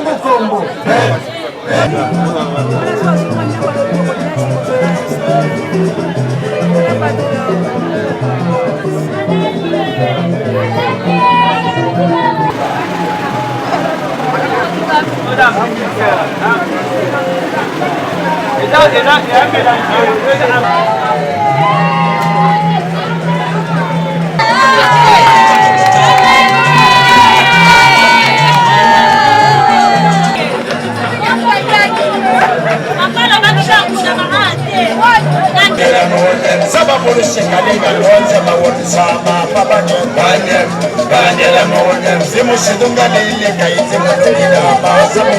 Mukombo. Sababu shikalinga lonze mawoni sama papa nyonganye kanye la mawoni simu shidunga lili kaiti mwadolina masamu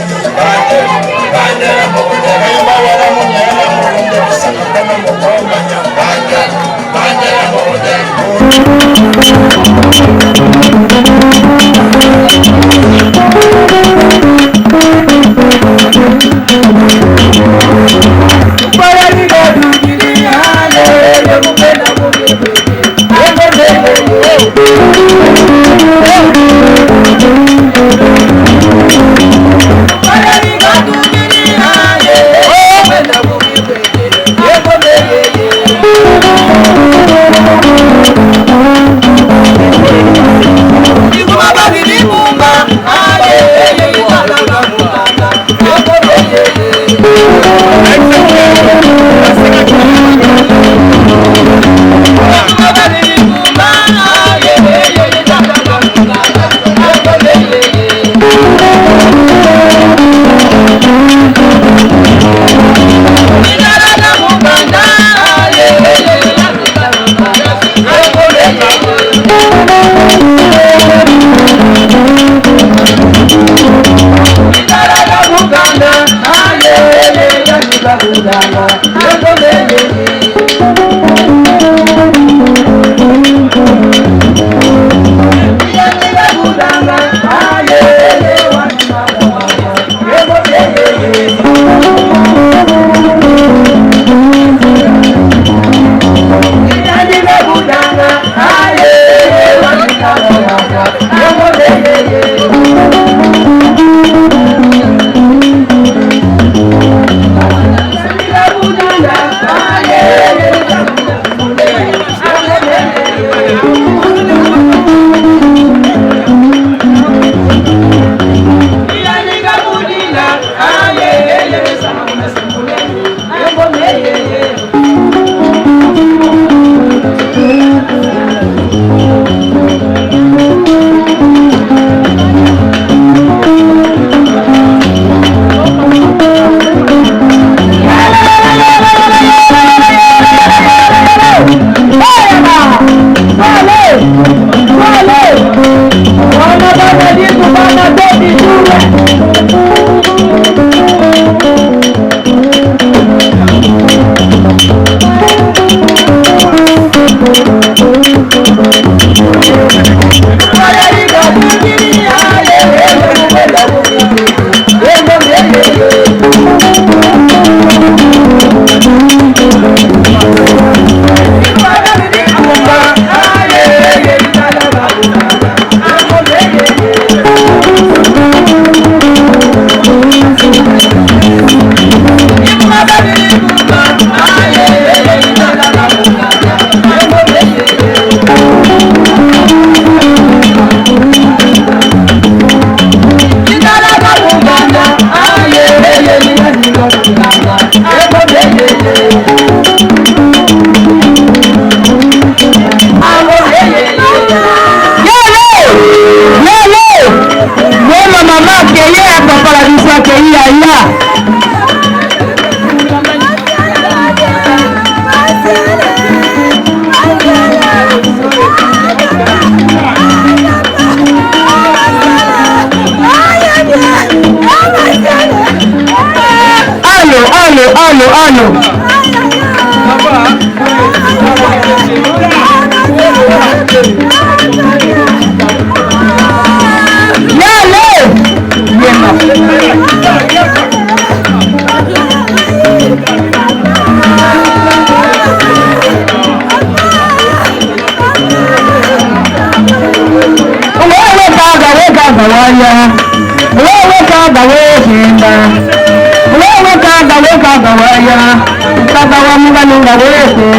kanye la mawoni kayuma wala munyela mwunde kusaka kama mkonga nyambanya kanye la mawoni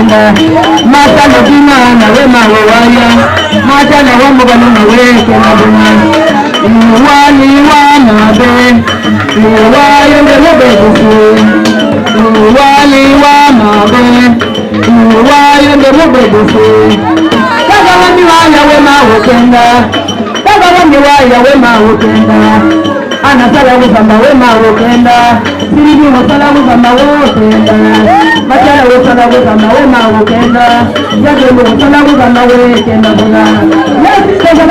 wokenda mata no bina na we ma waya mata na wa mugano na we kena buna wali wa na be wali de mo be ku wali wa ma be wali de mo be ku kaga wani wa ya we ma wokenda kaga wani wa ya we ma wokenda ana sala wuzamba we ma wokenda siribi wasala wuzamba wokenda matala wasala wuzamba we ma wokenda yage wasala wuzamba we kenda buna yasi sala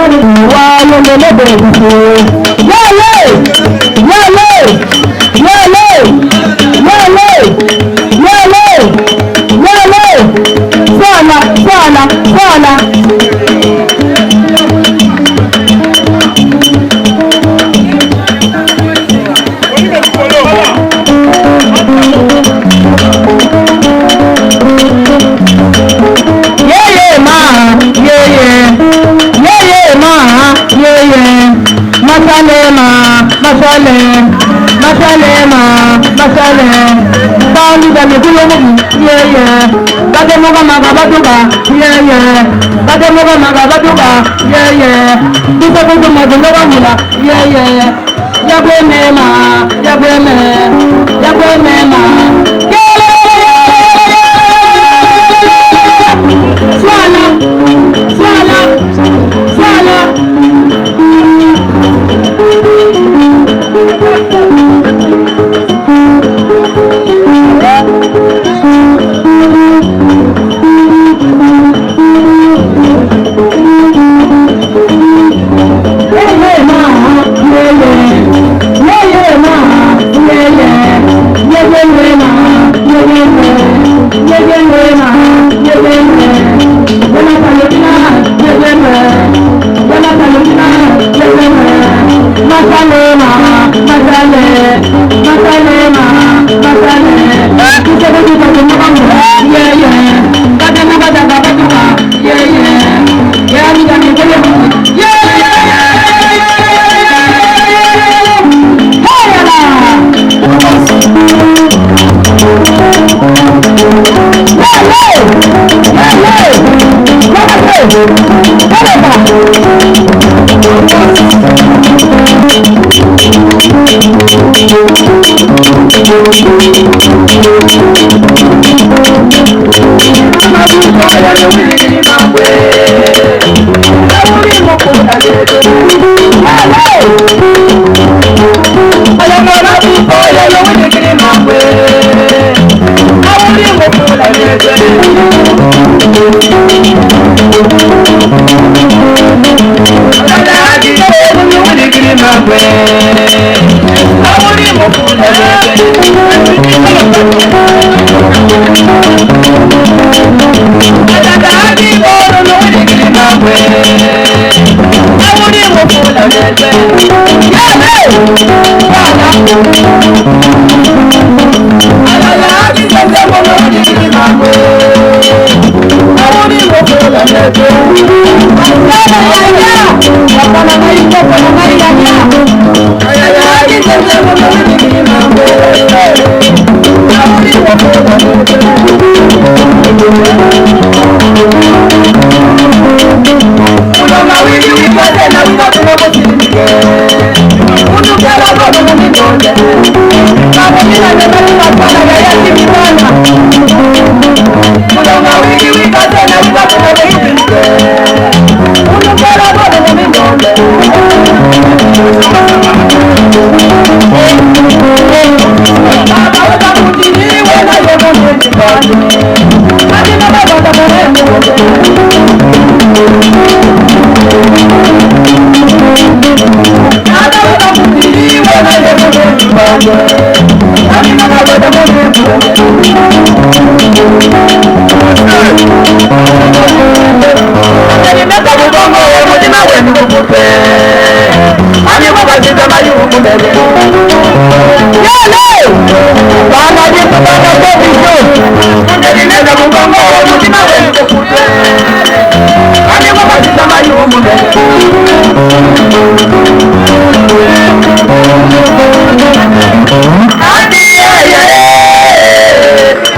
wa yo le be ku yale yale yale yale yale yale sala sala sala masale bani da me kuyo mu yeye bade mo ga maga baduga yeye bade mo ga maga baduga yeye duka ko ma dunga wa mula yeye ya gwe me ma ya gwe me ma swala swala swala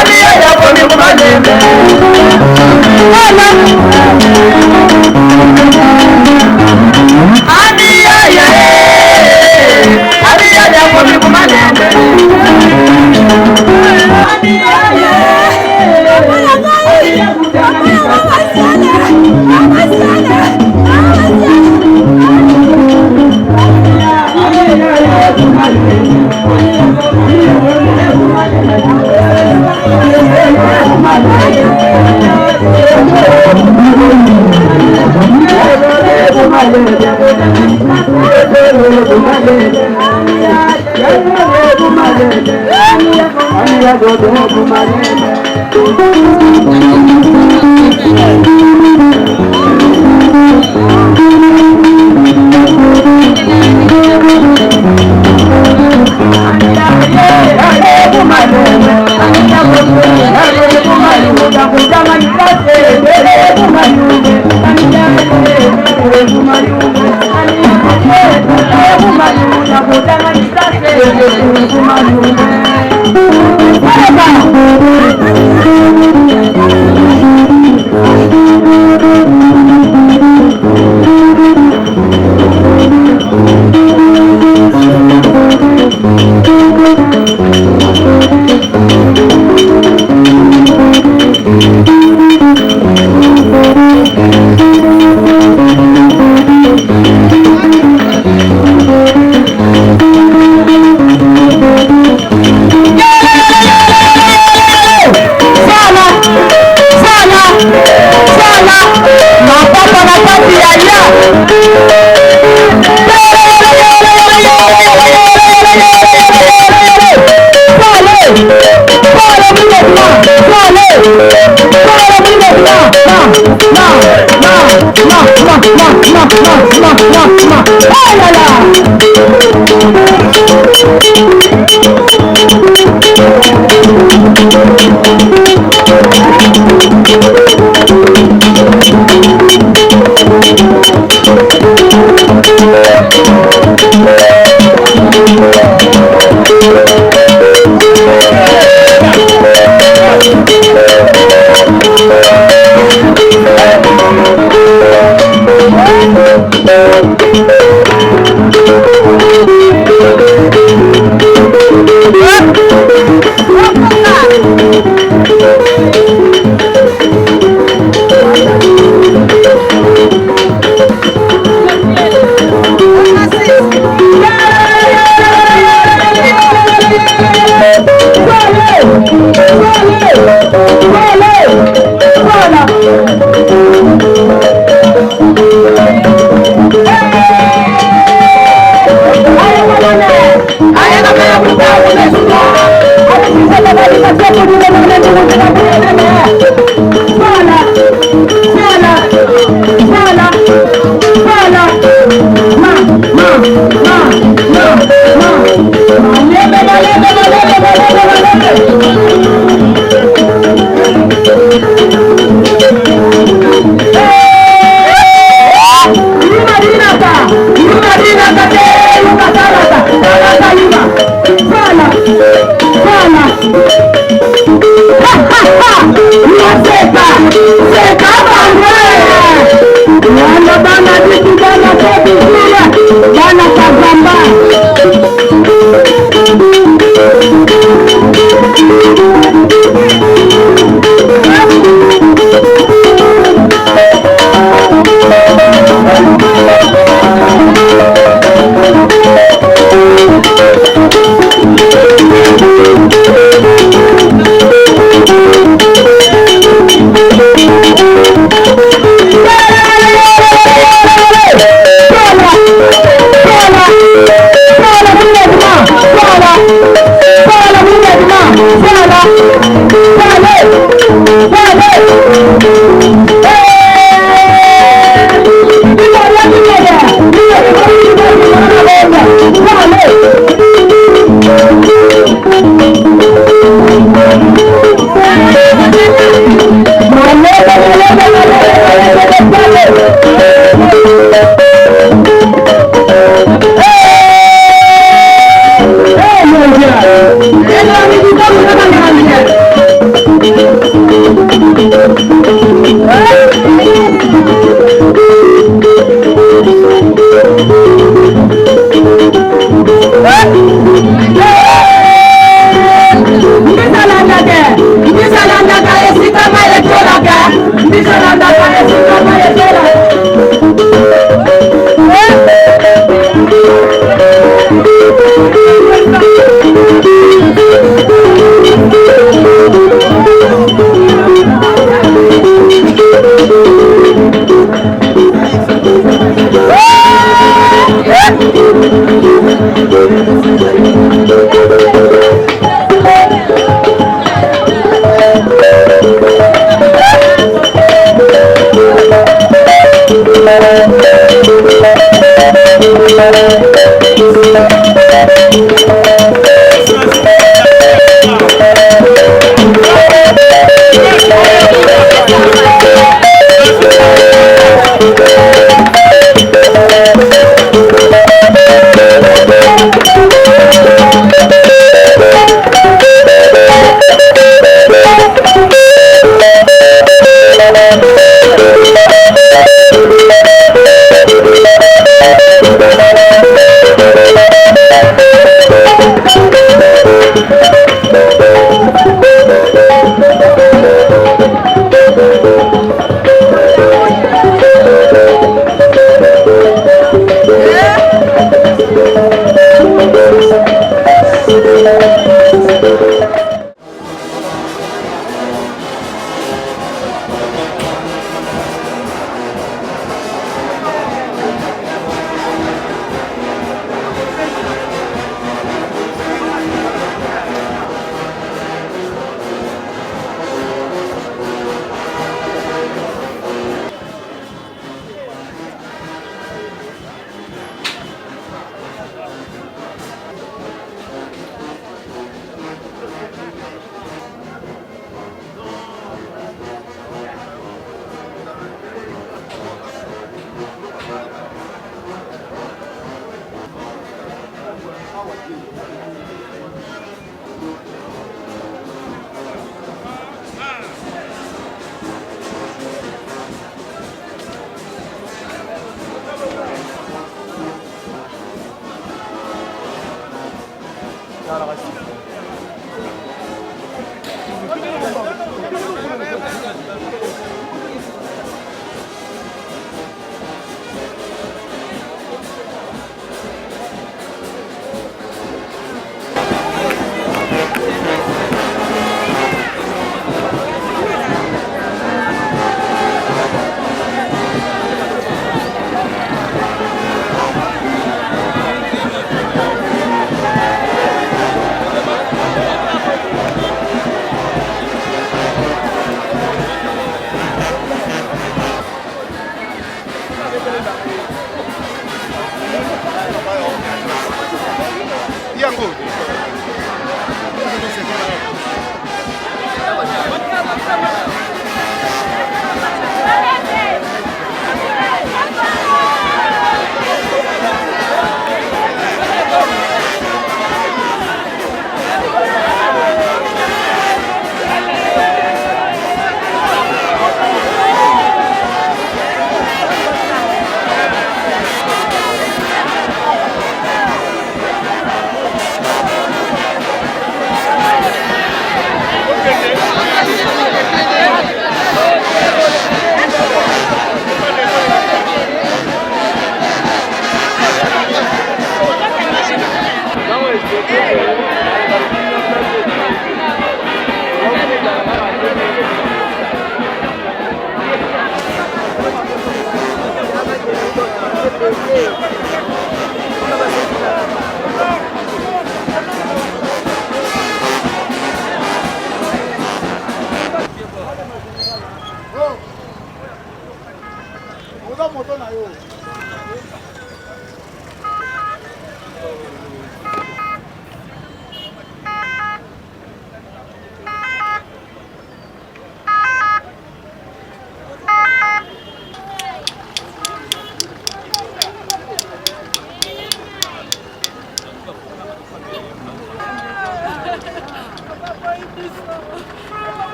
Adi ya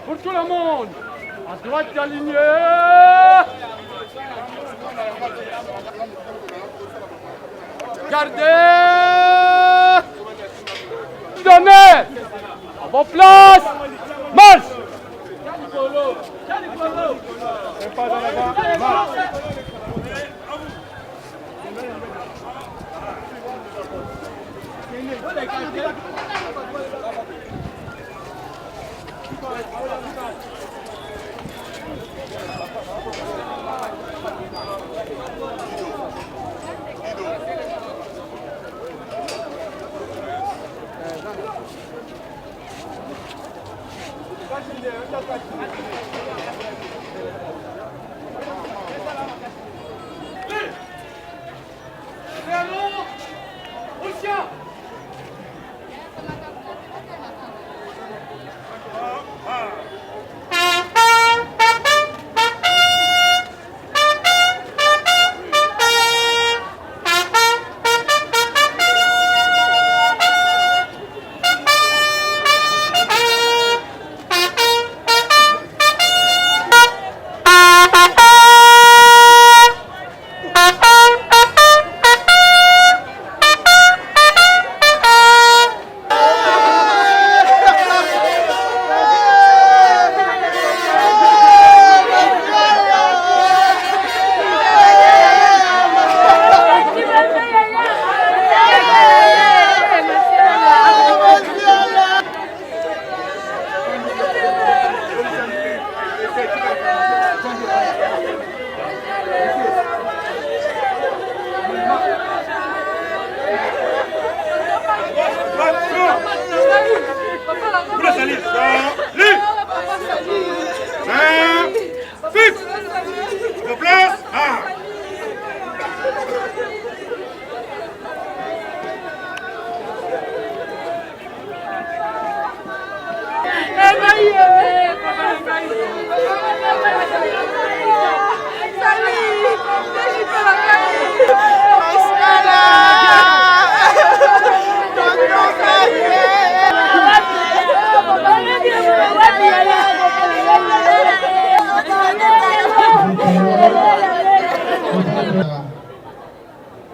Pour tout le monde, à droite aligné. Gardez. Donnez. À vos places. Marche.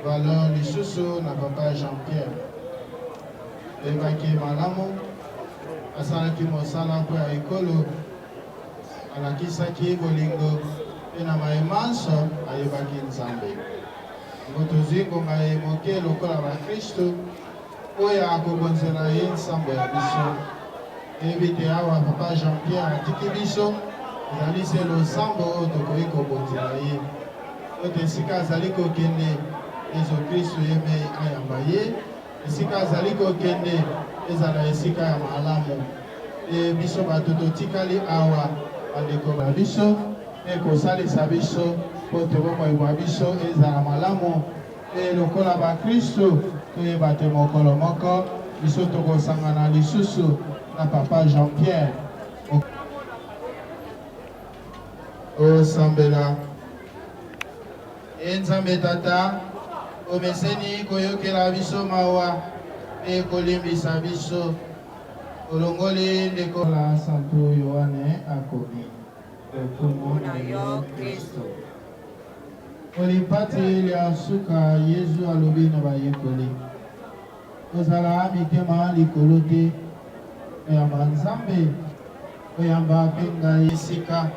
valeur lisusu na papa Jean-Pierre ebaki malamu asalaki mosala mpo ya ekolo alakisaki bolingo mpe na mayemanso ayebaki nzambe ngo tozwi ngonga ye moke lokola bakristo oyo akobonzela ye nsambo ya biso eyebi te awa papa Jean-Pierre atiki biso ezali se losambo oyo tokoki kobonzela ye oyo esika azali kokende Yesu Kristo yeme ayamba ye esika azali kokende ezala esika ya malamu biso bato totikali awa bandeko na biso ekosalisa biso mpo tobomoyebwa biso ezala malamu lokola bakristo toyeba te mokolo moko biso tokosangana lisusu na papa Jean-Pierre osambela Nzambe tata omeseni koyokela biso mawa mpe kolimbisa biso olongoli ndeko la Santo Yohane akomi kombo na yo Kristo olipati lya suka Yesu alobi na bayekoli ozala mitema likolo te oyamba Nzambe oyamba mpe ngai esika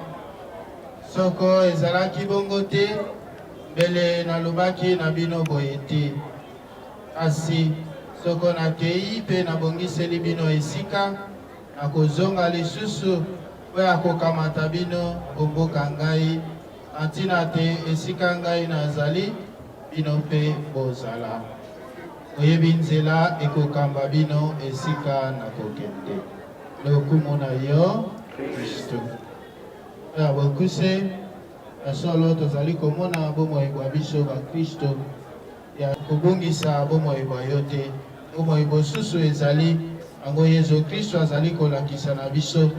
soko ezalaki bongo te mbele nalobaki na bino boye te kasi soko nakei mpe nabongiseli bino esika nakozonga lisusu oyo akokamata bino bomboka ngai na ntina te esika ngai nazali bino mpe bozala oyebi nzela ekokamba bino esika nakokende lokumu na yo Kristo oyo bokuse solo tozali komona bomoi bwa biso bakristo ya kobongisa bomoi bwa yo te bomoi bosusu ezali yango Yesu Kristo azali kolakisa na biso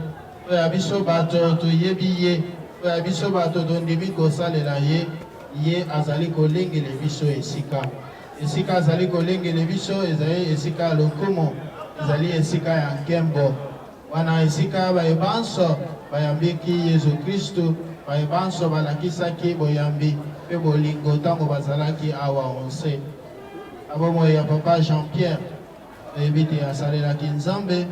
oyo ya biso bato toyebi ye oyo ya biso bato tondimi kosalela ye ye azali kolengele biso esika azali kolengele biso ezali esika ya lokumu ezali esika ya nkembo wana esika bayebanso bayambiki Yesu Kristo bayebanso balakisaki boyambi mpe bolingo ntango bazalaki awa onse abomoi ya papa Jean-Pierre oyebi te asalelaki Nzambe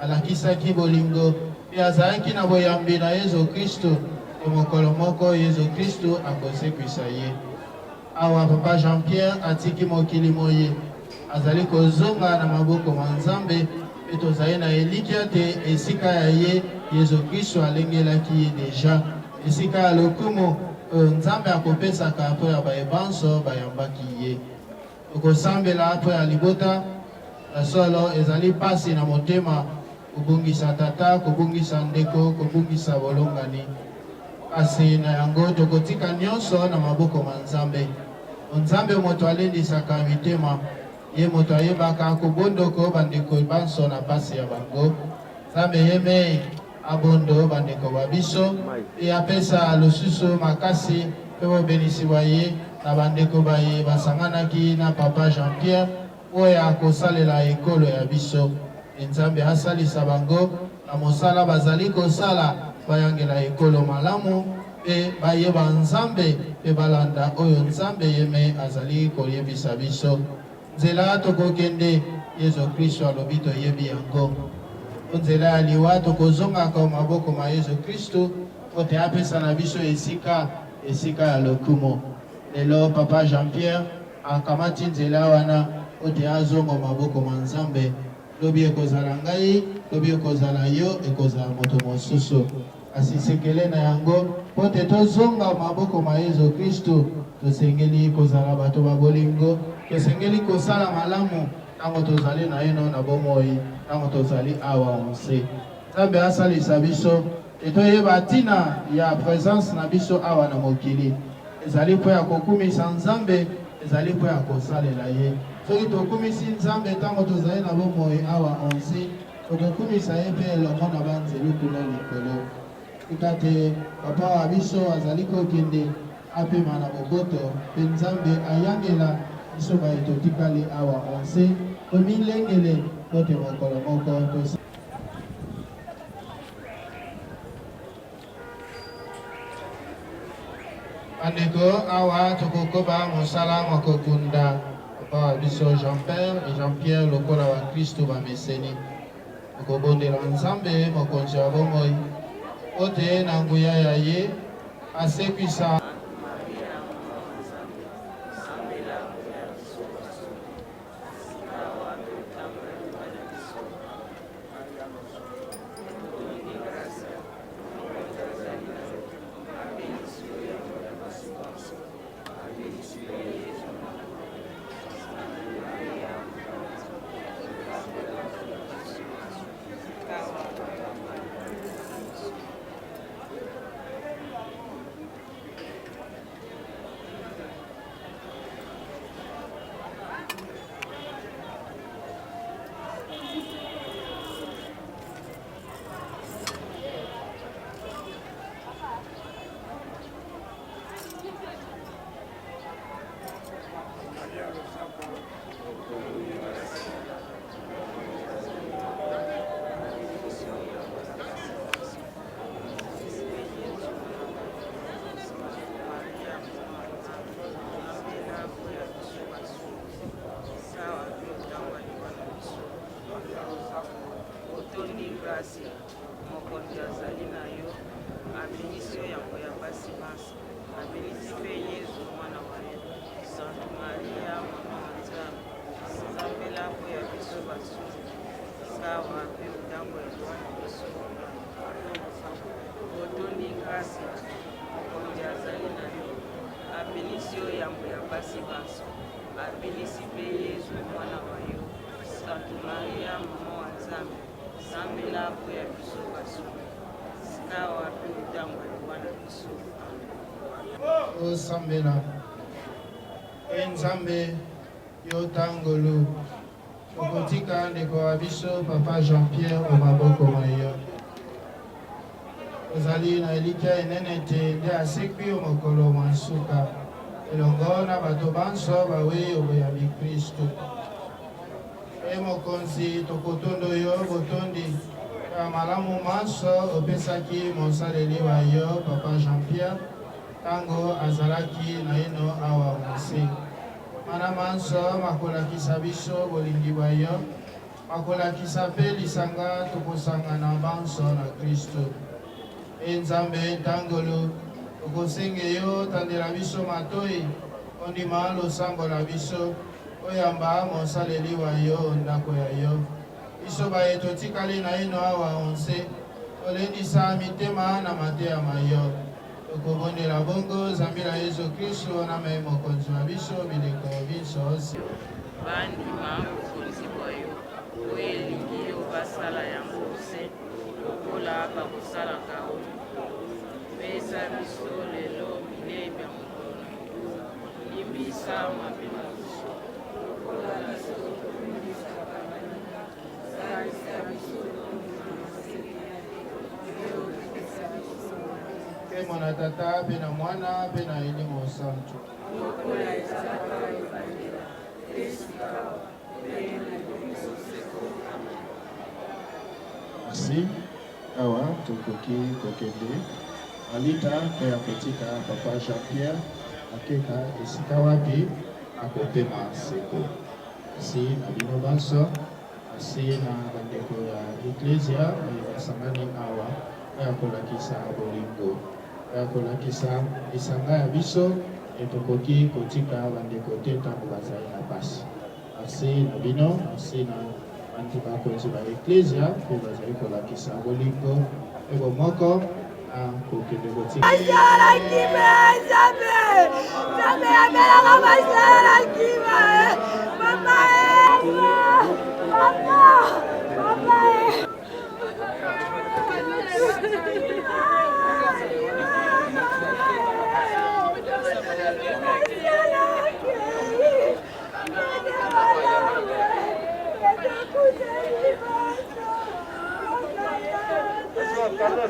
alakisaki bolingo mpe azalaki na boyambi na Yesu Kristo e mokolo moko Yesu Kristo akosekwisa ye awa papa Jean-Pierre atiki mokili moye azali kozonga na maboko ma Nzambe mpe tozali na elikya te esika ya ye Yesu Kristo alengelaki ye deja esika ya lokumu Nzambe akopesaka mpo ya bayebanso bayambaki ye okosambela mpo ya libota na solo ezali pasi na motema kobungisa tata kobungisa ndeko kobungisa bolongani kasi na yango tokotika nyonso na maboko ma Nzambe Nzambe moto alendisaka mitema ye moto ayebaka kobondoko bandeko banso na pasi ya bango Nzambe yeme abondo bandeko babiso e apesa losusu makasi mpe bobenisiwa ye na bandeko baye basanganaki na papa Jean-Pierre oyo akosalela ekolo ya biso Nzambe asalisa bango na mosala bazali kosala bayangela ekolo malamu mpe bayeba Nzambe mpe balanda oyo Nzambe yeme azali koyebisa biso nzela tokokende Yesu Kristo alobi toyebi yango nzela ya liwa tokozongaka maboko ma Yesu Kristo ote apesa na biso esika ya lokumu lelo papa Jean-Pierre akamati nzela wana ote azonga maboko ma Nzambe lobi ekozala ngai lobi ekozala yo ekozala moto mosusu kasi sekele na yango pote tozonga maboko ma Yesu Kristo tosengeli kozala bato babolingo tosengeli kosala malamu ntango tozali na ye na bomoi ntango tozali awa onse Nzambe asalisa biso etoyeba ntina ya présence na biso awa na mokili ezali mpo ya kokumisa Nzambe ezali mpo ya kosalela ye soki tokumisi Nzambe ntango tozali na bomoi awa onse tokokumisa ye mpe elongo na banzelu kuna likolo tika te papa wa biso azali kokende apema na boboto mpe Nzambe ayangela biso baye totikali awa onse komilengele kote mokolo moko Bandeko awa tokokoba mosala makokunda papa biso Jean-Père et Jean-Pierre lokola wa Kristo bameseni okobondela Nzambe mokonzi wa bomoi ote na nguya ya ye asekwisa osambela Nzambe yo tangolu okotika ndeko wa biso papa Jean-Pierre o maboko mayo ozali na elikia enene te nde asekwi o mokolo mwa nsuka elongo na bato banso bawe oboyambi Kristo mokonzi tokotondo yo botondi ya malamu manso opesaki mosaleli wa yo papa Jean-Pierre tango azalaki na ino awa mwasi mana manso makolakisa biso bolingi bwa yo makolakisa mpe lisanga tokosanga na banso na Kristo Nzambe ntangolo okosenge yo tandela biso matoi ondima losambo na biso oyamba mosaleli wa yo ndako ya yo biso baye totikali na ino awa onse olendisa mitema na mateyama yo okobondela bongo Nzambe na Yesu Kristo na mai mokonzi wa biso bileko biso bandima mokonzi boyo oyelingi yo basala yango se lokola bakosalaka pesa biso lelo bilei bya mokolo limbisa mabe na biso lokola biso ke mwana tata pe na mwana pe na elimu santu Merci. Awa tokoki kokende alita pe akotika papa Jean-Pierre akeka esika wapi akopema seko si na bino banso asi na bandeko ya eklesia basangani awa akolakisa bolingo akolakisa lisanga ya biso etokoki kotika bandeko te ntango bazali na pasi asi na bino asi na bantu bakonzi ba eklesia mpe bazali kolakisa bolingo ebo moko kokende kotika Papa,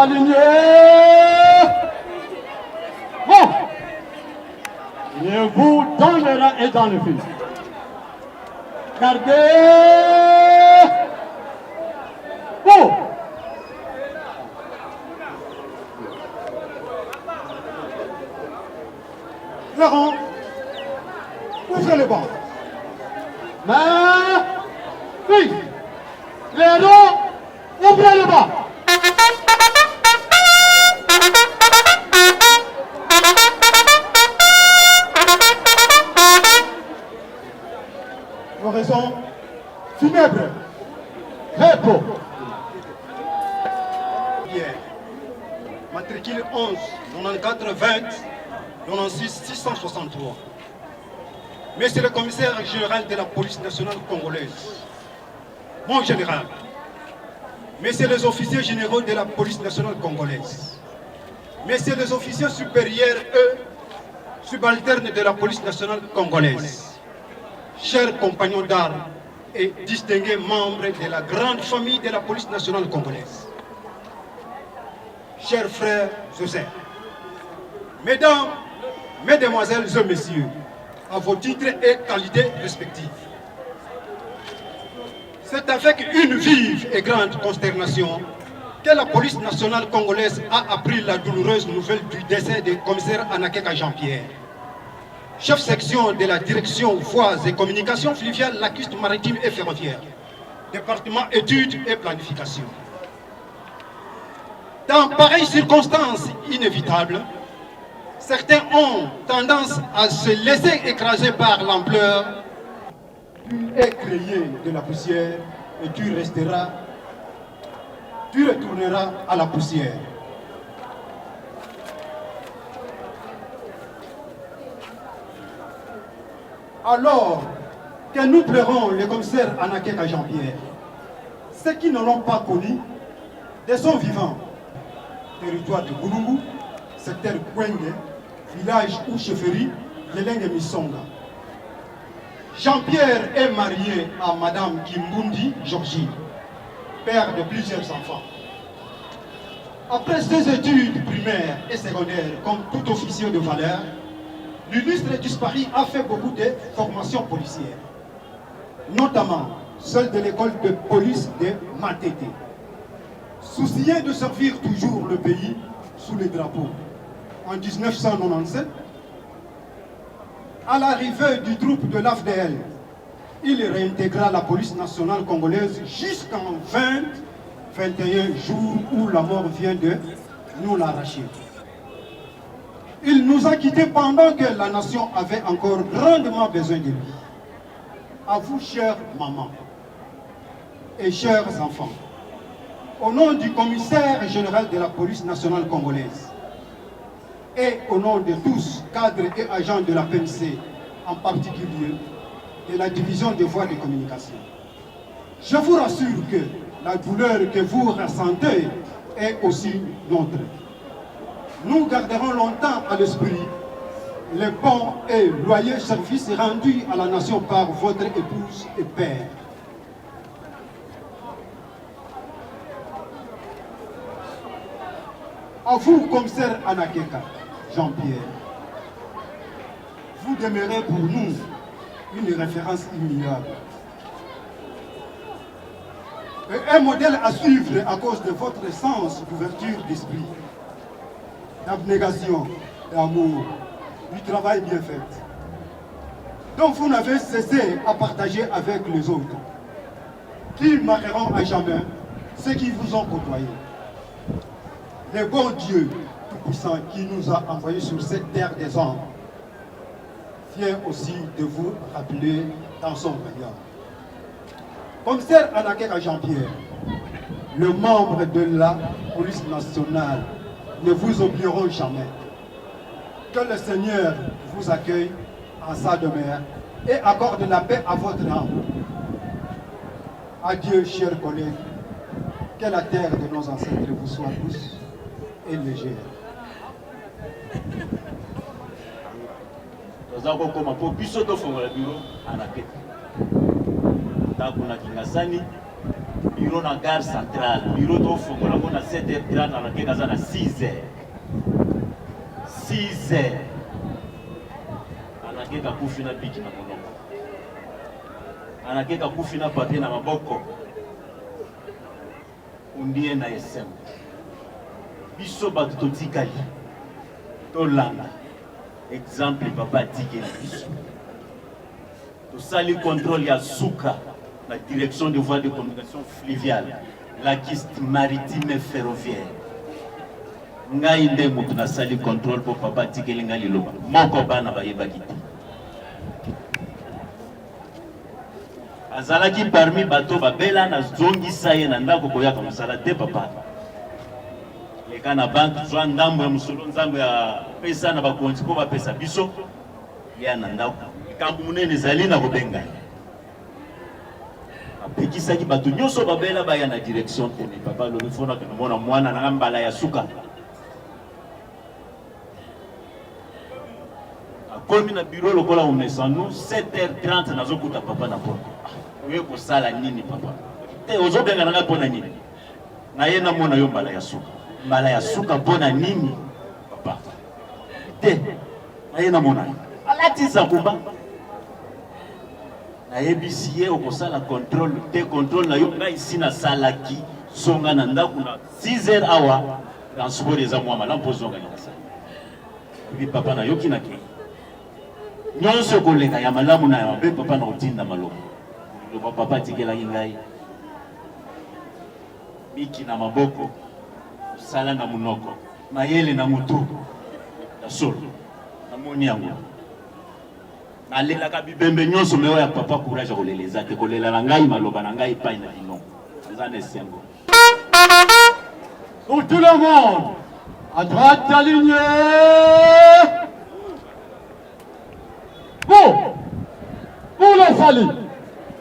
Aligné. Bon. Levez-vous dans le rang et dans le fil. Gardez. Bon. Le rang. Ouvrez le banc. Mais. Oui. Les rangs. Ouvrez le banc. Raison funèbre. Repos. Hier, matricule 11, 94 20, 96 663. Monsieur le commissaire général de la police nationale congolaise, mon général, messieurs les officiers généraux de la police nationale congolaise, messieurs les officiers supérieurs, eux, subalternes de la police nationale congolaise, chers compagnons d'armes et distingués membres de la grande famille de la police nationale congolaise, chers frères et sœurs, mesdames, mesdemoiselles et messieurs, à vos titres et qualités respectives, c'est avec une vive et grande consternation que la police nationale congolaise a appris la douloureuse nouvelle du décès du commissaire Anakeka Jean-Pierre, chef section de la direction voies et communications fluviales, lacustres, maritimes et ferroviaires, département études et planification. Dans pareilles circonstances inévitables, certains ont tendance à se laisser écraser par l'ampleur. Tu es créé de la poussière et tu retourneras à la poussière. Alors que nous pleurons le commissaire Anakeka Jean-Pierre, ceux qui ne l'ont pas connu, de son vivant, territoire de Goulungu, secteur Kwenge, village ou chefferie, Yelenge Misonga. Jean-Pierre est marié à Madame Kimbundi Georgie, père de plusieurs enfants. Après ses études primaires et secondaires comme tout officier de valeur, l'illustre disparu a fait beaucoup de formations policières, notamment celle de l'école de police de Matete. Soucié de servir toujours le pays sous les drapeaux, en 1997, à l'arrivée du groupe de l'AFDL, il réintégra la police nationale congolaise jusqu'en 21 jours où la mort vient de nous l'arracher. Il nous a quittés pendant que la nation avait encore grandement besoin de lui. À vous, chères mamans et chers enfants, au nom du commissaire général de la police nationale congolaise et au nom de tous, cadres et agents de la PNC, en particulier de la division des voies de communication, je vous rassure que la douleur que vous ressentez est aussi nôtre. Nous garderons longtemps à l'esprit les bons et loyaux services rendus à la nation par votre épouse et père. À vous, commissaire Anakeka Jean-Pierre, vous demeurez pour nous une référence immuable et un modèle à suivre à cause de votre sens d'ouverture d'esprit, d'abnégation, d'amour, du travail bien fait. Donc vous n'avez cessé à partager avec les autres, qui marqueront à jamais ceux qui vous ont côtoyé. Le bon Dieu Tout-Puissant qui nous a envoyés sur cette terre des hommes vient aussi de vous rappeler dans son regard. Commissaire Anakeka Jean-Pierre, le membre de la police nationale, ne vous oublieront jamais. Que le Seigneur vous accueille en sa demeure et accorde la paix à votre âme. Adieu, chers collègues. Que la terre de nos ancêtres vous soit douce et légère. Nous avons comme un peu plus de bureau à la tête. ndako na Kingasani bureau na gare centrale bureau to fongola ko na 7h30 anakeka za na 6h anakeka kufi na biki na monoko anakeka kufi na papier na maboko undie na SM biso bato totikali tolanda exemple papa tikeli biso tosali contrôle ya suka la direction de voies de communication fluviale la piste maritime et ferroviaire ngai nde mutu nasali contrôle pour papa tikeli ngai liloba moko bana bayebaki te azalaki parmi bato babela na zongisa ye na ndako koyaka mosala te papa leka na banque zwa ndambo ya musolo nzambo ya pesa na bakonzi ko bapesa biso ya na ndako kambu munene zali na kobenga apekisaki bato nyonso babela baya na direction te papa lobi fona ke mona mwana na mbala ya suka akomi na bureau lokola omesanu 7h30 nazokuta papa na porte oye kosala nini papa te ozobenga nanga mpona nini na ye namona yo mbala ya suka mpona nini papa te na ye namona alatisa kumba nayebisi ye okosala contrôle te contrôle na yo ngai isi nasalaki songa na ndako na 6h awa transport eza mwa malamu mpo zonga nakasala ebi papa nayoki na kei nyonso koleka ya malamu na ya mabe papa na kotinda maloba loba papa tikelaki ngai miki na maboko sala na munoko mayele na mutu ya solo namoni yango nalelaka bibembe nyonso me oyo ya papa courage koleleza te kolela na ngai maloba na ngai epai na bino eza na esengo. Pour tout le monde, à droite alignée. Pour les salis.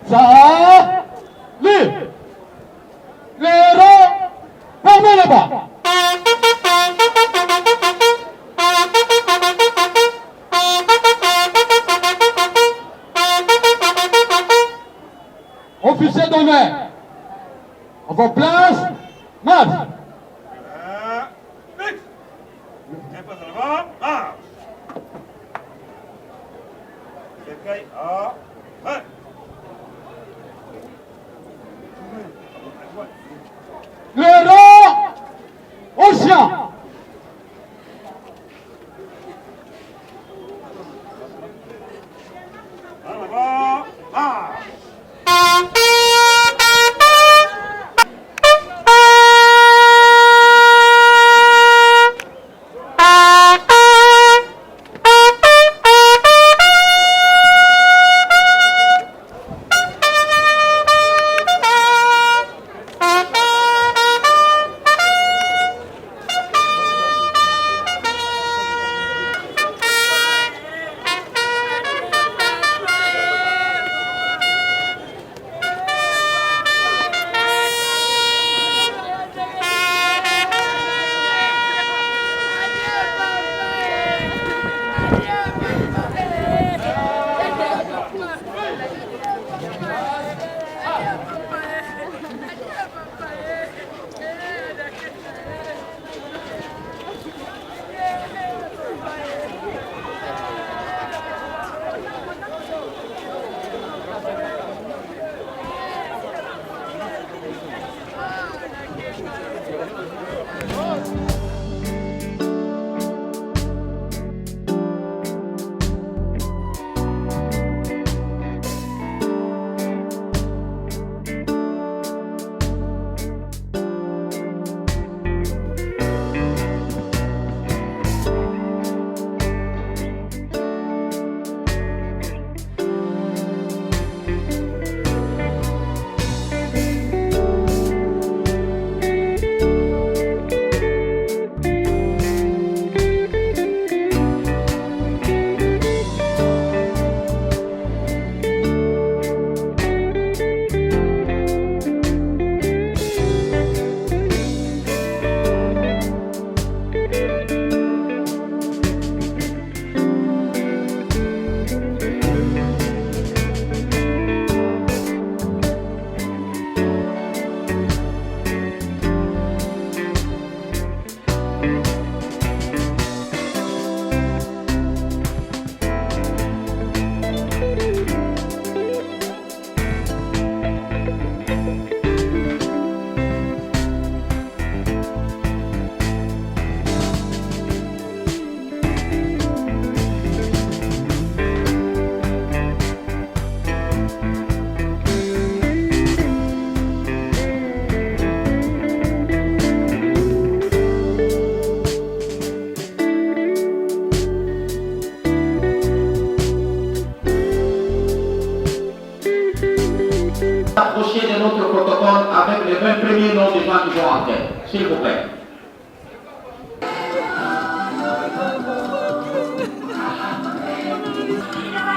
Ça, les rangs, fermez là-bas. Officier d'honneur, à vos places, marche. Le rang au champ. Approchez de notre protocole avec les 20 premiers noms des gens qui vont entrer, s'il vous plaît.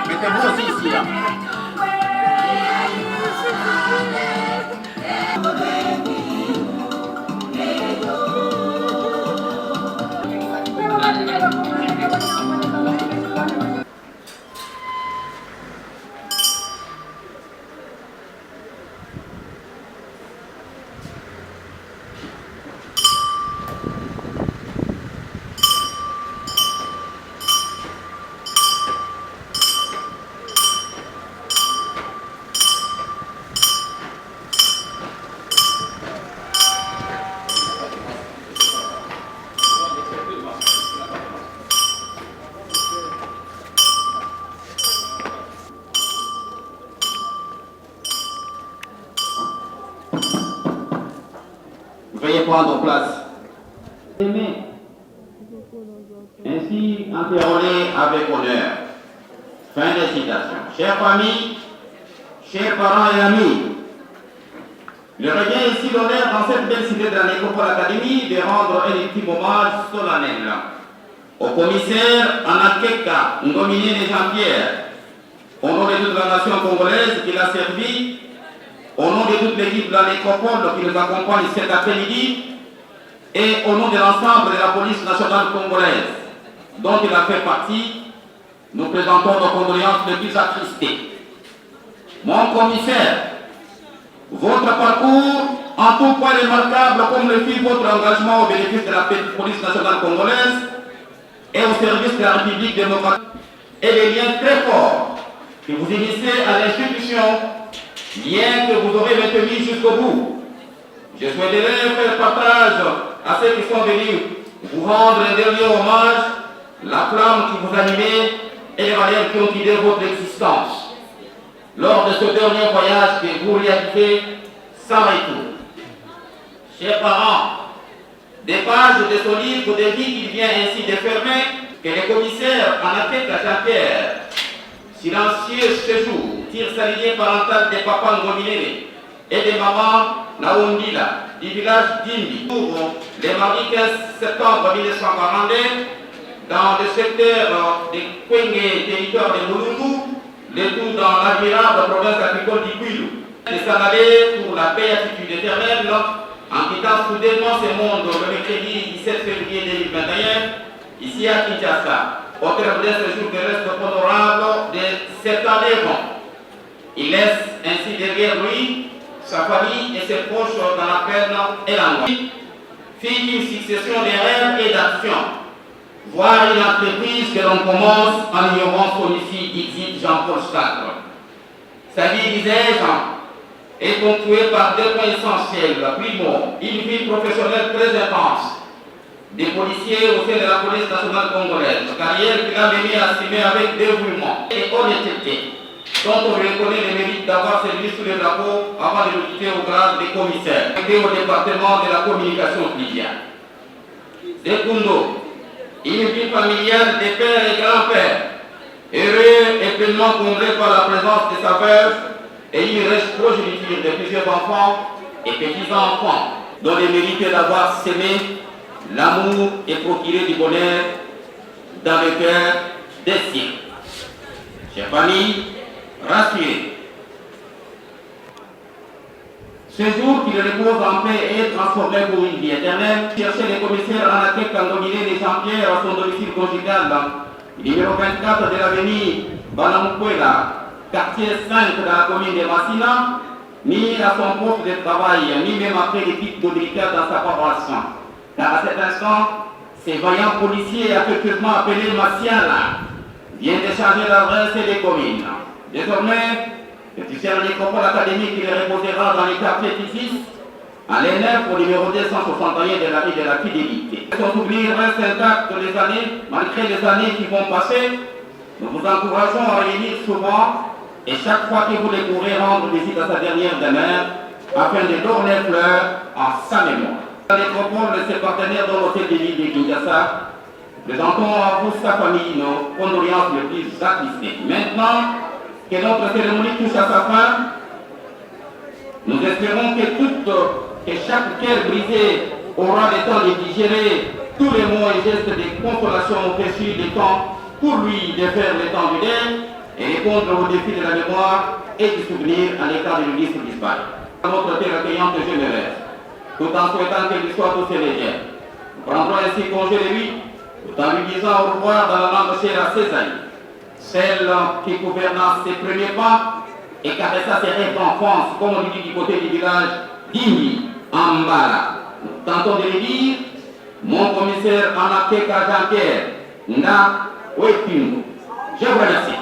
Mettez-vous aussi ici, là. Veuillez prendre place. Ainsi interrogé avec honneur. Fin de citation. Chers familles, chers parents et amis, il revient ici l'honneur dans cette belle cité de la Nécropole Académie de rendre un ultime hommage solennel au commissaire Anakeka Ngominé Jean-Pierre, au nom de toute la nation congolaise qui l'a servi, au nom de toute l'équipe de la Nécropole qui nous accompagne cet après-midi, et au nom de l'ensemble de la police nationale congolaise, dont il a fait partie, nous présentons nos condoléances les plus attristées. Mon commissaire, votre parcours, en tout point remarquable comme le fut votre engagement au bénéfice de la police nationale congolaise et au service de la République démocratique, et les liens très forts que vous initiez à l'institution, liens que vous aurez maintenus jusqu'au bout. Je souhaiterais faire partage à ceux qui sont venus vous rendre un dernier hommage, la flamme qui vous animait et les valeurs qui ont guidé votre existence lors de ce dernier voyage que vous réalisez sans retour. Chers parents, des pages de ce livre de vie qu'il vient ainsi de fermer, que le commissaire Anakeka Jean-Pierre, silencieux séjour, tire sa lignée parentale des papas Ngominé et des mamans Naoundila du village d'Indi. Le mardi 15 septembre 1942, dans le secteur de Kwenge, territoire de Mulungu, le tout dans l'admirable province agricole d'Ikwilu. De s'en aller pour la béatitude éternelle en quittant soudainement ce monde le mercredi 17 février 2021, ici à Kinshasa. Au terme de ce jour de reste honorable de 7 ans d'avant, il laisse ainsi derrière lui sa famille et ses proches dans la peine et l'angoisse. Fit une succession de rêves et d'actions, voire une entreprise que l'on commence en ignorant son issue, dit Jean-Paul Sartre. Sa vie, disais-je, est ponctuée par deux points essentiels. Primo, une vie professionnelle très intense, des policiers au sein de la police nationale congolaise, carrière qu'il a mené à assumer avec dévouement et honnêteté, dont on reconnaît le mérite d'avoir servi sous le drapeau avant de le quitter au grade des commissaires, et au département de la communication fluviale. Secondo, une vie familiale des pères et grands-pères, heureux et pleinement comblé par la présence de sa veuve et une riche progéniture de plusieurs enfants et petits-enfants, dont il méritait d'avoir sémé l'amour et procuré du bonheur dans le cœur des siens. Chers familles, rassurez. Ce jour qui le repose en paix est transformé pour une vie éternelle. Cherchez le commissaire Anakeka Ngominé Jean-Pierre à son domicile conjugal, numéro 24 de l'avenue Banamukwela, quartier 5 de la commune de Massina, ni à son poste de travail, ni même après les pics dominicains dans sa paroisse. Car à cet instant, ces vaillants policiers affectueusement appelés Massiala viennent de changer l'adresse des communes. Désormais, le titulaire de l'école académique qui les reposera dans les quartiers Tissis, à l'ENF au numéro 261 de la rue de la Fidélité. Sans oublier reste intact les années, malgré les années qui vont passer, nous vous encourageons à réunir souvent et chaque fois que vous les pourrez rendre visite à sa dernière demeure afin de donner fleurs en sa mémoire. La Nécropole et ses partenaires dans l'hôtel de l'île de Kinshasa, présentons à vous sa famille nos condoléances les plus attristées. Maintenant que notre cérémonie touche à sa fin, Nous espérons que chaque cœur brisé aura le temps de digérer tous les mots et gestes de consolation reçus du temps pour lui de faire le temps du deuil et répondre aux défis de la mémoire et du souvenir à l'état de l'Église disparu. Notre terre accueillante et généreuse, tout en souhaitant qu'elle soit aussi légère. Nous prendrons ainsi congé de lui, tout en lui disant au revoir dans la langue chère à Césaire, celle qui gouverna ses premiers pas et caressa ses rêves d'enfance, comme on dit du côté du village d'Imi, en Mbala. Nous tentons de lui dire, mon commissaire Anake Kajanker, Na Wetim. Je vous remercie.